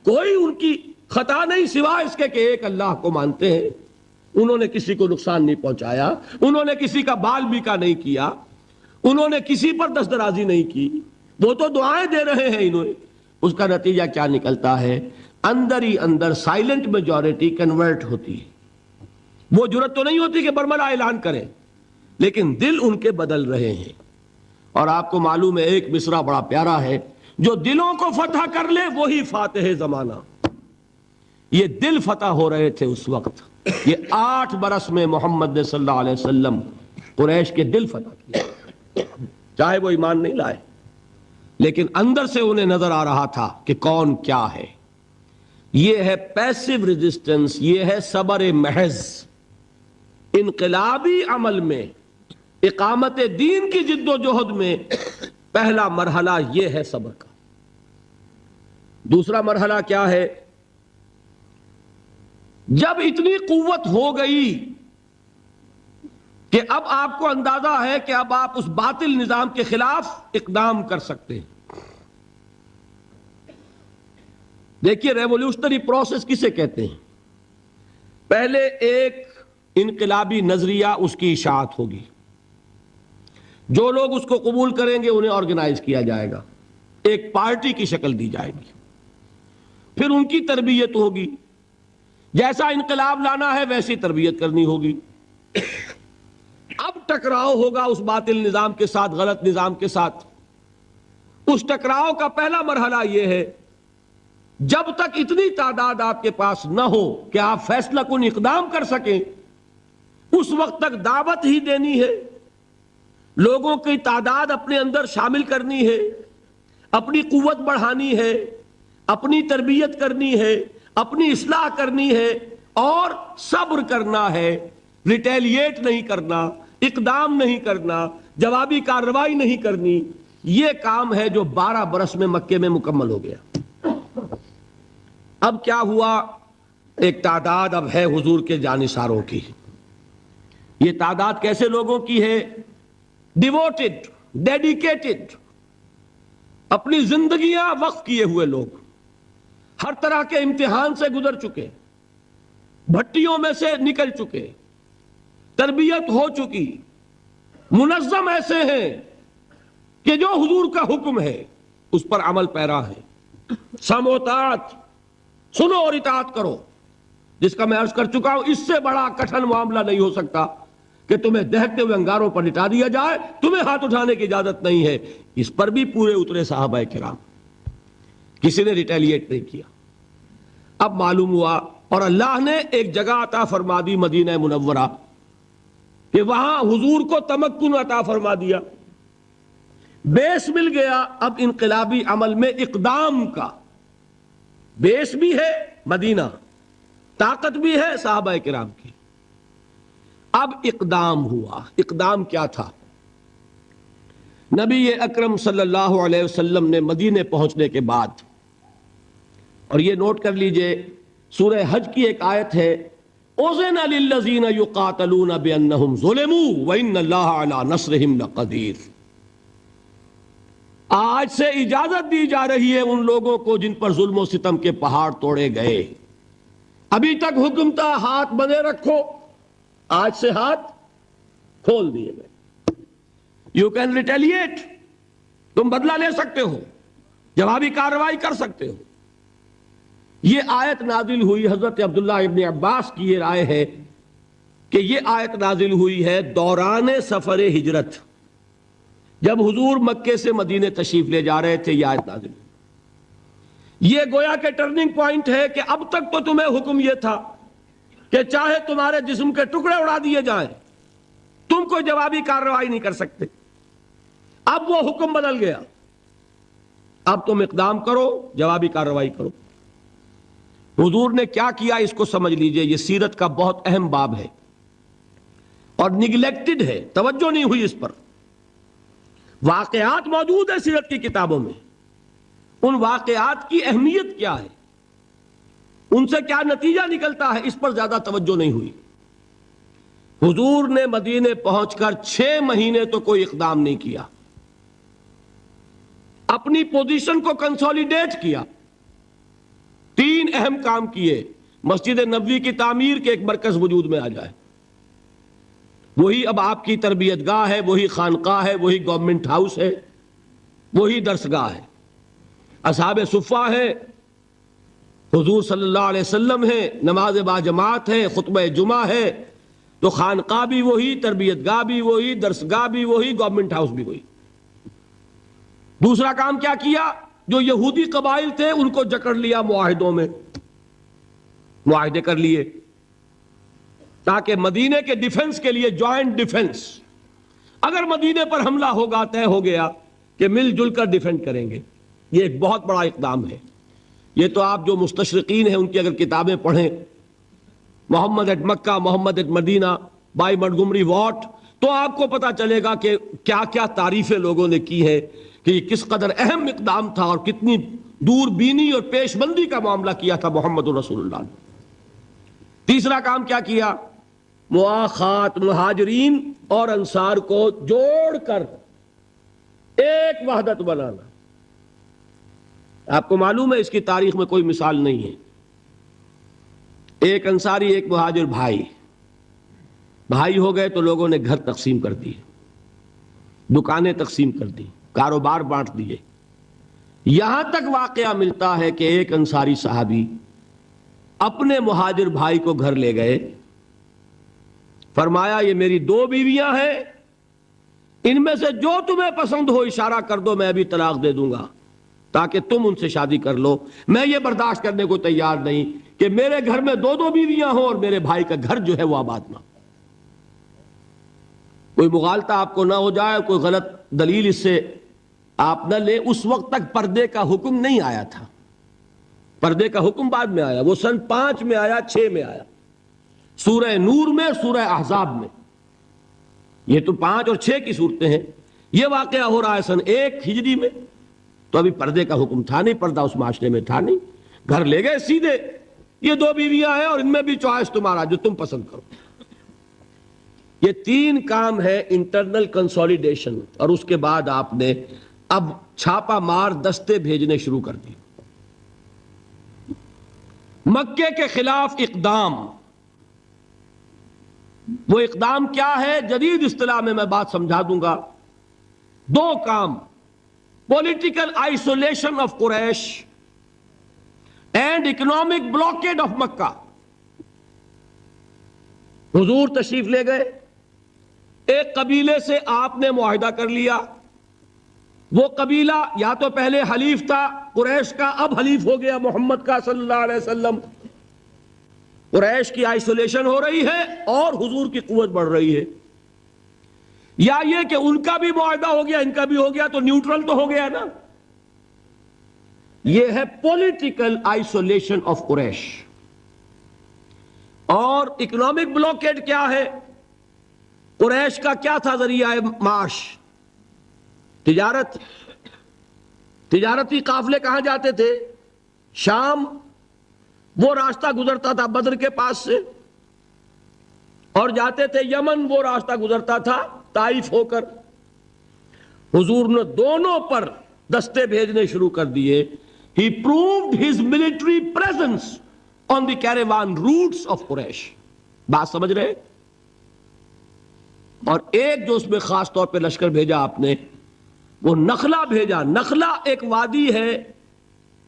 کوئی ان کی خطا نہیں، سوائے اس کے کہ ایک اللہ کو مانتے ہیں، انہوں نے کسی کو نقصان نہیں پہنچایا، انہوں نے کسی کا بال بیکا نہیں کیا، انہوں نے کسی پر دست درازی نہیں کی، وہ تو دعائیں دے رہے ہیں انہوں۔ اس کا نتیجہ کیا نکلتا ہے؟ اندر ہی اندر سائلنٹ میجورٹی کنورٹ ہوتی ہے۔ وہ جرت تو نہیں ہوتی کہ برملا اعلان کریں، لیکن دل ان کے بدل رہے ہیں۔ اور آپ کو معلوم ہے ایک مصرع بڑا پیارا ہے، جو دلوں کو فتح کر لے وہی فاتح زمانہ۔ یہ دل فتح ہو رہے تھے اس وقت، یہ 8 برس میں محمد نے صلی اللہ علیہ وسلم قریش کے دل فتح کیے، چاہے وہ ایمان نہیں لائے، لیکن اندر سے انہیں نظر آ رہا تھا کہ کون کیا ہے۔ یہ ہے پیسو ریزسٹنس، یہ ہے صبر محض۔ انقلابی عمل میں، اقامت دین کی جد و جہد میں پہلا مرحلہ یہ ہے صبر کا۔ دوسرا مرحلہ کیا ہے؟ جب اتنی قوت ہو گئی کہ اب آپ کو اندازہ ہے کہ اب آپ اس باطل نظام کے خلاف اقدام کر سکتے ہیں۔ دیکھیے ریولوشنری پروسیس کسے کہتے ہیں؟ پہلے ایک انقلابی نظریہ، اس کی اشاعت ہوگی، جو لوگ اس کو قبول کریں گے انہیں آرگنائز کیا جائے گا، ایک پارٹی کی شکل دی جائے گی، پھر ان کی تربیت ہوگی، جیسا انقلاب لانا ہے ویسی تربیت کرنی ہوگی۔ اب ٹکراؤ ہوگا اس باطل نظام کے ساتھ، غلط نظام کے ساتھ۔ اس ٹکراؤ کا پہلا مرحلہ یہ ہے، جب تک اتنی تعداد آپ کے پاس نہ ہو کہ آپ فیصلہ کن اقدام کر سکیں، اس وقت تک دعوت ہی دینی ہے، لوگوں کی تعداد اپنے اندر شامل کرنی ہے، اپنی قوت بڑھانی ہے، اپنی تربیت کرنی ہے، اپنی اصلاح کرنی ہے، اور صبر کرنا ہے، ریٹیلیٹ نہیں کرنا، اقدام نہیں کرنا، جوابی کارروائی نہیں کرنی۔ یہ کام ہے جو 12 برس میں مکے میں مکمل ہو گیا۔ اب کیا ہوا؟ ایک تعداد اب ہے حضور کے جانثاروں کی۔ یہ تعداد کیسے لوگوں کی ہے؟ ڈیووٹڈ، ڈیڈیکیٹڈ، اپنی زندگیاں وقف کیے ہوئے لوگ، ہر طرح کے امتحان سے گزر چکے، بھٹیوں میں سے نکل چکے، تربیت ہو چکی، منظم ایسے ہیں کہ جو حضور کا حکم ہے اس پر عمل پیرا ہے۔ سم و طاعت، سنو اور اطاعت کرو، جس کا میں عرض کر چکا ہوں، اس سے بڑا کٹھن معاملہ نہیں ہو سکتا کہ تمہیں دہتے ہوئے انگاروں پر لٹا دیا جائے، تمہیں ہاتھ اٹھانے کی اجازت نہیں ہے۔ اس پر بھی پورے اترے صحابہ کرام، کسی نے ریٹیلیٹ نہیں کیا۔ اب معلوم ہوا، اور اللہ نے ایک جگہ عطا فرما دی مدینہ منورہ، کہ وہاں حضور کو تمکن عطا فرما دیا، بیس مل گیا اب انقلابی عمل میں اقدام کا، بیس بھی ہے مدینہ، طاقت بھی ہے صحابہ کرام کی۔ اب اقدام ہوا۔ اقدام کیا تھا؟ نبی اکرم صلی اللہ علیہ وسلم نے مدینے پہنچنے کے بعد، اور یہ نوٹ کر لیجئے، سورہ حج کی ایک آیت ہے، اذن للذین یقاتلون بانہم ظلموا وان اللہ علی نصرہم لقدیر۔ آج سے اجازت دی جا رہی ہے ان لوگوں کو جن پر ظلم و ستم کے پہاڑ توڑے گئے۔ ابھی تک حکم تھا ہاتھ بندے رکھو، آج سے ہاتھ کھول دیے گئے۔ یو کین ریٹیلیٹ، تم بدلہ لے سکتے ہو، جوابی کارروائی کر سکتے ہو۔ یہ آیت نازل ہوئی، حضرت عبداللہ ابن عباس کی یہ رائے ہے کہ یہ آیت نازل ہوئی ہے دوران سفر ہجرت، جب حضور مکے سے مدینے تشریف لے جا رہے تھے، یہ آیت نازل ہوئی۔ یہ گویا کہ ٹرننگ پوائنٹ ہے کہ اب تک تو تمہیں حکم یہ تھا کہ چاہے تمہارے جسم کے ٹکڑے اڑا دیے جائیں، تم کوئی جوابی کارروائی نہیں کر سکتے۔ اب وہ حکم بدل گیا، اب تم اقدام کرو، جوابی کارروائی کرو۔ حضور نے کیا کیا اس کو سمجھ لیجئے، یہ سیرت کا بہت اہم باب ہے اور نگلیکٹڈ ہے، توجہ نہیں ہوئی اس پر۔ واقعات موجود ہیں سیرت کی کتابوں میں، ان واقعات کی اہمیت کیا ہے، ان سے کیا نتیجہ نکلتا ہے، اس پر زیادہ توجہ نہیں ہوئی۔ حضور نے مدینے پہنچ کر 6 مہینے تو کوئی اقدام نہیں کیا، اپنی پوزیشن کو کنسولیڈیٹ کیا۔ 3 اہم کام کیے۔ مسجد نبوی کی تعمیر کے ایک مرکز وجود میں آ جائے، وہی اب آپ کی تربیت گاہ ہے، وہی خانقاہ ہے، وہی گورنمنٹ ہاؤس ہے، وہی درسگاہ ہے، اصحاب صفہ ہے، حضور صلی اللہ علیہ وسلم ہے، نماز با جماعت ہے، خطبہ جمعہ ہے، تو خانقاہ بھی وہی، تربیت گاہ بھی وہی، درسگاہ بھی وہی، گورنمنٹ ہاؤس بھی وہی۔ دوسرا کام کیا کیا؟ جو یہودی قبائل تھے ان کو جکڑ لیا، معاہدوں میں معاہدے کر لیے، تاکہ مدینے کے ڈیفنس کے لیے جوائنٹ ڈیفنس، اگر مدینے پر حملہ ہوگا طے ہو گیا کہ مل جل کر ڈیفینڈ کریں گے۔ یہ ایک بہت بڑا اقدام ہے۔ یہ تو آپ جو مستشرقین ہیں ان کی اگر کتابیں پڑھیں، Muhammad at Mecca, Muhammad at Medina by Montgomery Watt, تو آپ کو پتا چلے گا کہ کیا کیا تعریفیں لوگوں نے کی ہے کہ یہ کس قدر اہم اقدام تھا اور کتنی دور بینی اور پیش بندی کا معاملہ کیا تھا محمد رسول اللہ نے۔ تیسرا کام کیا کیا؟ مواخات، مہاجرین اور انصار کو جوڑ کر ایک وحدت بنانا۔ آپ کو معلوم ہے اس کی تاریخ میں کوئی مثال نہیں ہے۔ ایک انصاری ایک مہاجر بھائی ہو گئے تو لوگوں نے گھر تقسیم کر دیے، دکانیں تقسیم کر دی، کاروبار بانٹ دیے۔ یہاں تک واقعہ ملتا ہے کہ ایک انصاری صحابی اپنے مہاجر بھائی کو گھر لے گئے، فرمایا یہ میری 2 بیویاں ہیں، ان میں سے جو تمہیں پسند ہو اشارہ کر دو، میں ابھی طلاق دے دوں گا تاکہ تم ان سے شادی کر لو۔ میں یہ برداشت کرنے کو تیار نہیں کہ میرے گھر میں 2 بیویاں ہوں اور میرے بھائی کا گھر جو ہے وہ آباد نہ ہو۔ کوئی مغالطہ آپ کو نہ ہو جائے، کوئی غلط دلیل اس سے آپ نہ لیں۔ اس وقت تک پردے کا حکم نہیں آیا تھا، پردے کا حکم بعد میں آیا، وہ سن 5 میں آیا، 6 میں آیا، سورہ نور میں، سورہ احزاب میں۔ یہ تو 5 اور 6 کی صورتیں ہیں۔ یہ واقعہ ہو رہا ہے سن 1 ہجری میں، تو ابھی پردے کا حکم تھا نہیں، پردہ اس معاشرے میں تھا نہیں۔ گھر لے گئے سیدھے، یہ 2 بیویاں ہیں اور ان میں بھی چوائس تمہارا، جو تم پسند کرو۔ یہ 3 کام ہے انٹرنل کنسولیڈیشن، اور اس کے بعد آپ نے اب چھاپا مار دستے بھیجنے شروع کر دی۔ مکے کے خلاف اقدام، وہ اقدام کیا ہے؟ جدید اصطلاح میں بات سمجھا دوں گا۔ 2 کام: political isolation of Quraysh and economic blockade of Mecca. حضور تشریف لے گئے، ایک قبیلے سے آپ نے معاہدہ کر لیا، وہ قبیلہ یا تو پہلے حلیف تھا قریش کا، اب حلیف ہو گیا محمد کا صلی اللہ علیہ وسلم۔ قریش کی آئسولیشن ہو رہی ہے اور حضور کی قوت بڑھ رہی ہے، یا یہ کہ ان کا بھی معاہدہ ہو گیا ان کا بھی ہو گیا، تو نیوٹرل تو ہو گیا نا۔ یہ ہے پولیٹیکل آئسولیشن آف قریش. اور اکنامک بلاکیڈ کیا ہے؟ قریش کا کیا تھا ذریعہ معاش؟ تجارت. تجارتی قافلے کہاں جاتے تھے؟ شام. وہ راستہ گزرتا تھا بدر کے پاس سے، اور جاتے تھے یمن. وہ راستہ گزرتا تھا طائف ہو کر. حضور نے دونوں پر دستے بھیجنے شروع کر دیے. He proved his military presence on the caravan routes of Quraysh. بات سمجھ رہے؟ اور ایک جو اس میں خاص طور پہ لشکر بھیجا آپ نے، وہ نخلا بھیجا. نخلا ایک وادی ہے،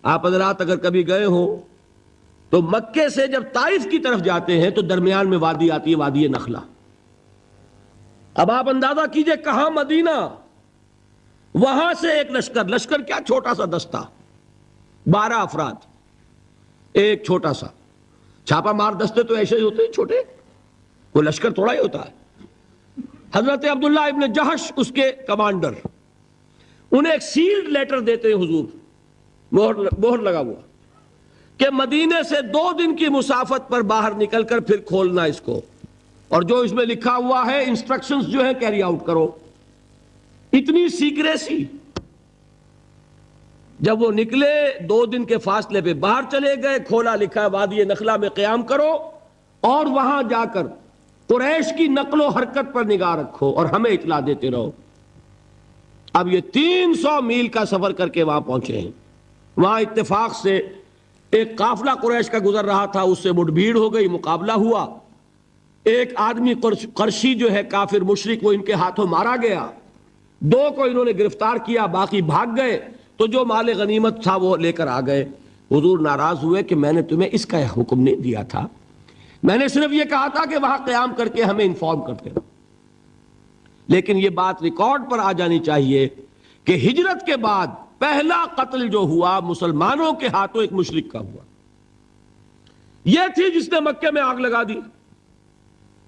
آپ حضرات اگر کبھی گئے ہو تو مکے سے جب طائف کی طرف جاتے ہیں تو درمیان میں وادی آتی ہے، وادی نخلا. اب آپ اندازہ کیجئے کہاں مدینہ، وہاں سے ایک لشکر. لشکر کیا، چھوٹا سا دستہ، 12 افراد، ایک چھوٹا سا چھاپا مار دستے تو ایسے ہی ہوتے ہیں چھوٹے، وہ لشکر تھوڑا ہی ہوتا ہے. حضرت عبداللہ ابن جہش اس کے کمانڈر، انہیں ایک سیلڈ لیٹر دیتے ہیں حضور، مہر لگا ہوا، کہ مدینے سے 2 دن کی مسافت پر باہر نکل کر پھر کھولنا اس کو، اور جو اس میں لکھا ہوا ہے انسٹرکشنز جو ہے کیری آؤٹ کرو. اتنی سیکریسی. جب وہ نکلے 2 دن کے فاصلے پہ باہر چلے گئے، کھولا لکھا وادی نخلا میں قیام کرو اور وہاں جا کر قریش کی نقل و حرکت پر نگاہ رکھو اور ہمیں اطلاع دیتے رہو. اب یہ 300 میل کا سفر کر کے وہاں پہنچے ہیں. وہاں اتفاق سے ایک قافلہ قریش کا گزر رہا تھا، اس سے مٹ بھیڑ ہو گئی، مقابلہ ہوا. ایک آدمی قرشی جو ہے کافر مشرک، وہ ان کے ہاتھوں مارا گیا. 2 کو انہوں نے گرفتار کیا، باقی بھاگ گئے. تو جو مال غنیمت تھا وہ لے کر آ گئے. حضور ناراض ہوئے کہ میں نے تمہیں اس کا حکم نہیں دیا تھا، میں نے صرف یہ کہا تھا کہ وہاں قیام کر کے ہمیں انفارم کرتے رہو. لیکن یہ بات ریکارڈ پر آ جانی چاہیے کہ ہجرت کے بعد پہلا قتل جو ہوا مسلمانوں کے ہاتھوں ایک مشرک کا ہوا. یہ تھی جس نے مکے میں آگ لگا دی.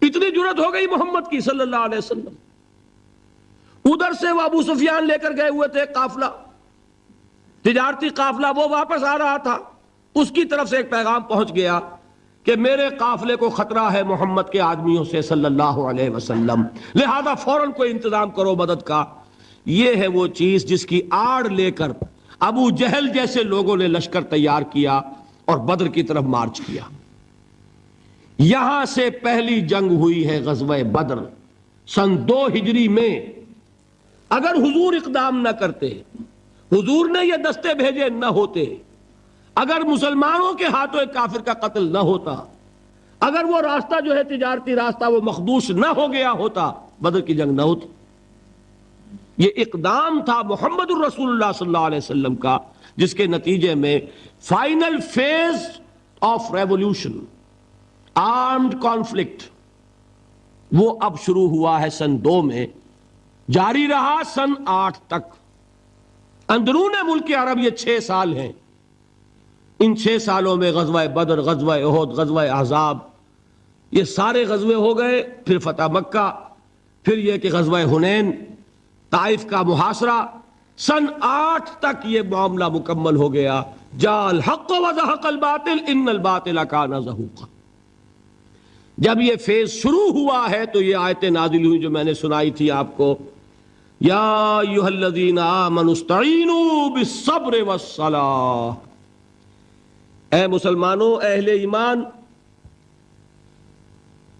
اتنی جرت ہو گئی محمد کی صلی اللہ علیہ وسلم. ادھر سے وہ ابو سفیان لے کر گئے ہوئے تھے قافلہ، تجارتی قافلہ، وہ واپس آ رہا تھا. اس کی طرف سے ایک پیغام پہنچ گیا کہ میرے قافلے کو خطرہ ہے محمد کے آدمیوں سے صلی اللہ علیہ وسلم، لہذا فوراً کوئی انتظام کرو مدد کا. یہ ہے وہ چیز جس کی آڑ لے کر ابو جہل جیسے لوگوں نے لشکر تیار کیا اور بدر کی طرف مارچ کیا. یہاں سے پہلی جنگ ہوئی ہے غزوہ بدر سن 2 ہجری میں. اگر حضور اقدام نہ کرتے، حضور نے یہ دستے بھیجے نہ ہوتے، اگر مسلمانوں کے ہاتھوں ایک کافر کا قتل نہ ہوتا، اگر وہ راستہ جو ہے تجارتی راستہ وہ مخدوش نہ ہو گیا ہوتا، بدر کی جنگ نہ ہوتی. یہ اقدام تھا محمد الرسول اللہ صلی اللہ علیہ وسلم کا، جس کے نتیجے میں final phase of revolution, armed conflict, وہ اب شروع ہوا ہے سن 2 میں، جاری رہا سن 8 تک. اندرون ملک عرب یہ 6 سال ہیں. ان 6 سالوں میں غزوہ بدر، غزوہ احد، غزوہ احزاب، یہ سارے غزوے ہو گئے. پھر فتح مکہ، پھر یہ کہ غزوہ حنین، طائف کا محاصرہ. سن 8 تک یہ معاملہ مکمل ہو گیا. جاء الحق وزهق الباطل ان الباطل کان زہوقا. جب یہ فیز شروع ہوا ہے تو یہ آیتیں نازل ہوئی جو میں نے سنائی تھی آپ کو. یا ایھا الذین آمنوا استعینوا بالصبر والصلاۃ. اے مسلمانوں، اہل ایمان،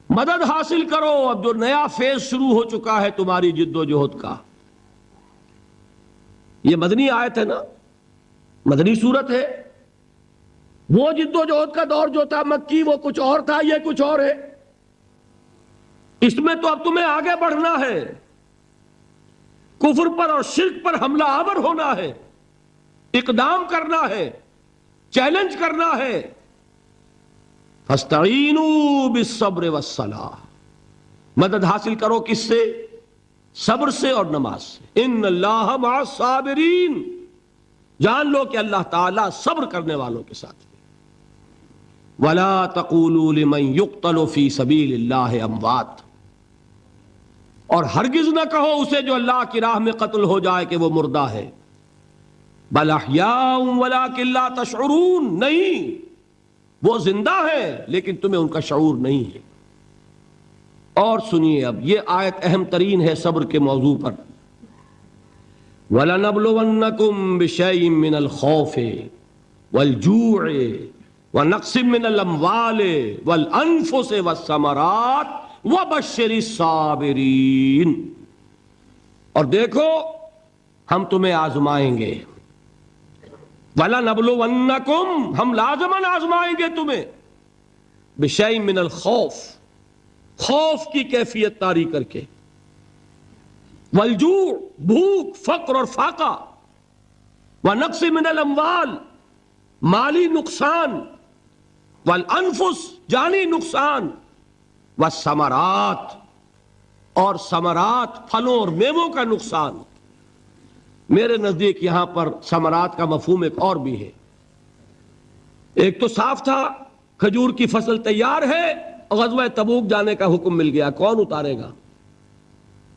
مدد حاصل کرو. اب جو نیا فیز شروع ہو چکا ہے تمہاری جد و جہد کا. یہ مدنی آیت ہے نا، مدنی صورت ہے. وہ جد و جہد کا دور جو تھا مکی، وہ کچھ اور تھا، یہ کچھ اور ہے. اس میں تو اب تمہیں آگے بڑھنا ہے، کفر پر اور شرک پر حملہ آور ہونا ہے، اقدام کرنا ہے، چیلنج کرنا ہے. فاستعینوا بالصبر والصلاۃ. مدد حاصل کرو کس سے؟ صبر سے اور نماز سے. ان اللہ مع الصابرین. جان لو کہ اللہ تعالیٰ صبر کرنے والوں کے ساتھ ہے. وَلَا تَقُولُوا لِمَنْ يُقْتَلُ فِي سَبِيلِ اللَّهِ أَمْوَاتٌ. اور ہرگز نہ کہو اسے جو اللہ کی راہ میں قتل ہو جائے کہ وہ مردہ ہے. بل احیاء ولکن لا تشعرون، نہیں، وہ زندہ ہے لیکن تمہیں ان کا شعور نہیں ہے۔ اور سنیے اب یہ آیت اہم ترین ہے صبر کے موضوع پر۔ وَلَنَبْلُوَنَّكُمْ بِشَيْءٍ مِّنَ الْخَوْفِ وَالْجُوعِ وَنَقْصٍ مِّنَ الْأَمْوَالِ وَالْأَنفُسِ وَالثَّمَرَاتِ وَبَشِّرِ الصَّابِرِينَ، اور دیکھو ہم تمہیں آزمائیں گے، وَلَنَبْلُوَنَّكُمْ، ہم لازماً آزمائیں گے تمہیں، بِشَيْءٍ مِّنَ الْخَوْفِ، خوف کی کیفیت طاری کر کے، والجوع، بھوک، فقر اور فاقہ، ونقص من الاموال، مالی نقصان، والانفس، جانی نقصان، والثمرات، اور ثمرات، پھلوں اور میووں کا نقصان۔ میرے نزدیک یہاں پر ثمرات کا مفہوم ایک اور بھی ہے۔ ایک تو صاف تھا کھجور کی فصل تیار ہے، غزوہ تبوک جانے کا حکم مل گیا، کون اتارے گا؟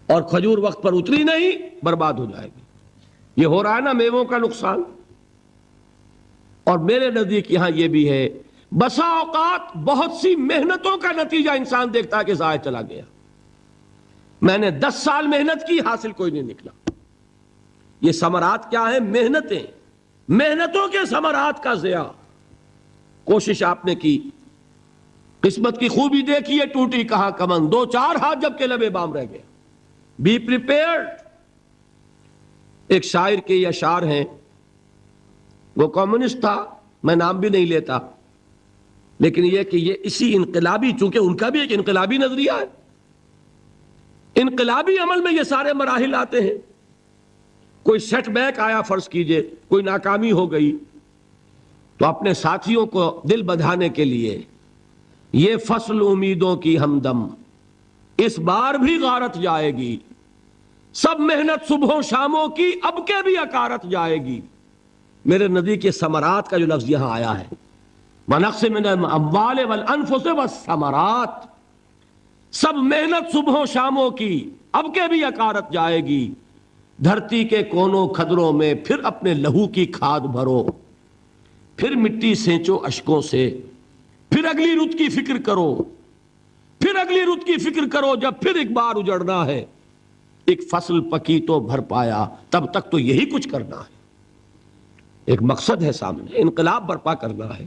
اور کھجور وقت پر اتری نہیں، برباد ہو جائے گی۔ یہ ہو رہا ہے نا میووں کا نقصان۔ اور میرے نزدیک یہاں یہ بھی ہے، بسا اوقات بہت سی محنتوں کا نتیجہ انسان دیکھتا ہے کہ ضائع چلا گیا، میں نے 10 سال محنت کی، حاصل کوئی نہیں نکلا۔ یہ ثمرات کیا ہیں؟ محنتیں، محنتوں کے ثمرات کا ضیاع۔ کوشش آپ نے کی، قسمت کی خوبی دیکھیے، ٹوٹی کہاں کمن، 2-4 ہاتھ جب کے لبے بام رہ گئے۔ Be prepared. ایک شاعر کے یہ اشعار ہیں، وہ کمیونسٹ تھا، میں نام بھی نہیں لیتا، لیکن یہ کہ یہ اسی انقلابی، چونکہ ان کا بھی ایک انقلابی نظریہ ہے، انقلابی عمل میں یہ سارے مراحل آتے ہیں۔ کوئی سیٹ بیک آیا فرض کیجئے، کوئی ناکامی ہو گئی، تو اپنے ساتھیوں کو دل بدھانے کے لیے یہ فصل امیدوں کی ہمدم اس بار بھی غارت جائے گی، سب محنت صبحوں شاموں کی اب کے بھی اکارت جائے گی۔ میرے نزدیک یہ ثمرات کا جو لفظ یہاں آیا ہے، وَنَقْصٍ مِّنَ الْأَمْوَالِ وَالْأَنفُسِ وَالثَّمَرَاتِ، سب محنت صبحوں شاموں کی اب کے بھی اکارت جائے گی۔ دھرتی کے کونوں کھدروں میں پھر اپنے لہو کی کھاد بھرو، پھر مٹی سینچو اشکوں سے، پھر اگلی رت کی فکر کرو، پھر اگلی رت کی فکر کرو، جب پھر ایک بار اجڑنا ہے، ایک فصل پکی تو بھر پایا، تب تک تو یہی کچھ کرنا ہے۔ ایک مقصد ہے سامنے، انقلاب برپا کرنا ہے۔